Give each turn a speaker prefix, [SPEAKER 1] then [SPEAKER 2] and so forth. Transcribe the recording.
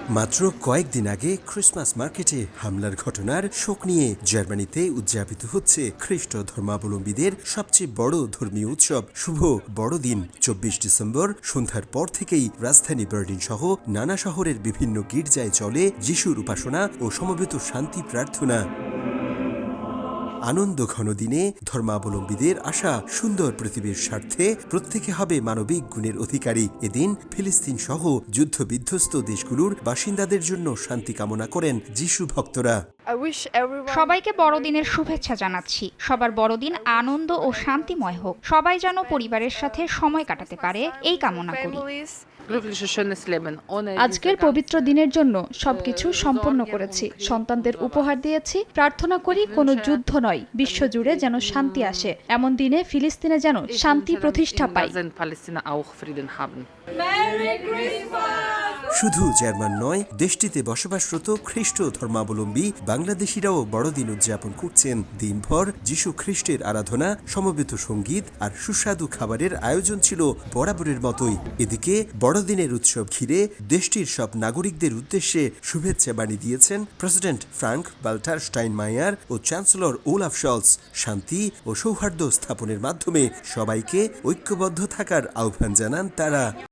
[SPEAKER 1] মাত্র কয়েকদিন আগে ক্রিসমাস মার্কেটে হামলার ঘটনার শোক নিয়ে জার্মানিতে উদযাপিত হচ্ছে খ্রিস্ট ধর্মাবলম্বীদের সবচেয়ে বড় ধর্মীয় উৎসব শুভ বড়দিন। ২৪ ডিসেম্বর সন্ধ্যার পর থেকেই রাজধানী বার্লিন সহ নানা শহরের বিভিন্ন গির্জায় চলে যিশুর উপাসনা ও সমবেত শান্তি প্রার্থনা। আনন্দ ঘন দিনে ধর্মাবলম্বীদের আশা সুন্দর পৃথিবীর স্বার্থে প্রত্যেকে হবে মানবিক গুণের অধিকারী। এদিন ফিলিস্তিন সহ যুদ্ধবিধ্বস্ত দেশগুলোর বাসিন্দাদের জন্য শান্তি কামনা করেন যিশু ভক্তরা।
[SPEAKER 2] সবাইকে বড়দিনের শুভেচ্ছা জানাচ্ছি। সবার বড়দিন আনন্দ ও শান্তিময় হোক। সবাই যেন পরিবারের সাথে সময় কাটাতে পারে এই কামনা করি।
[SPEAKER 3] আজকের পবিত্র দিনের জন্য সবকিছু সম্পন্ন করেছি, সন্তানদের উপহার দিয়েছি। প্রার্থনা করি কোনো যুদ্ধ নয়, বিশ্বজুড়ে যেন শান্তি আসে। এমন দিনে ফিলিস্তিনে যেন শান্তি প্রতিষ্ঠা পায়।
[SPEAKER 1] শুধু জার্মান নয়, দেশটিতে বসবাসরত খ্রিস্ট ধর্মাবলম্বী বাংলাদেশিরাও বড়দিন উদযাপন করছেন। দিনভর যিশু খ্রিস্টের আরাধনা, সমবেত সঙ্গীত আর সুস্বাদু খাবারের আয়োজন ছিল বরাবরের মতোই। এদিকে বড়দিনের উৎসব ঘিরে দেশটির সব নাগরিকদের উদ্দেশ্যে শুভেচ্ছা বাণী দিয়েছেন প্রেসিডেন্ট ফ্রাঙ্ক ভাল্টার স্টাইনমায়ার ও চ্যান্সেলর ওলাফ শলস। শান্তি ও সৌহার্দ্য স্থাপনের মাধ্যমে সবাইকে ঐক্যবদ্ধ থাকার আহ্বান জানান তারা।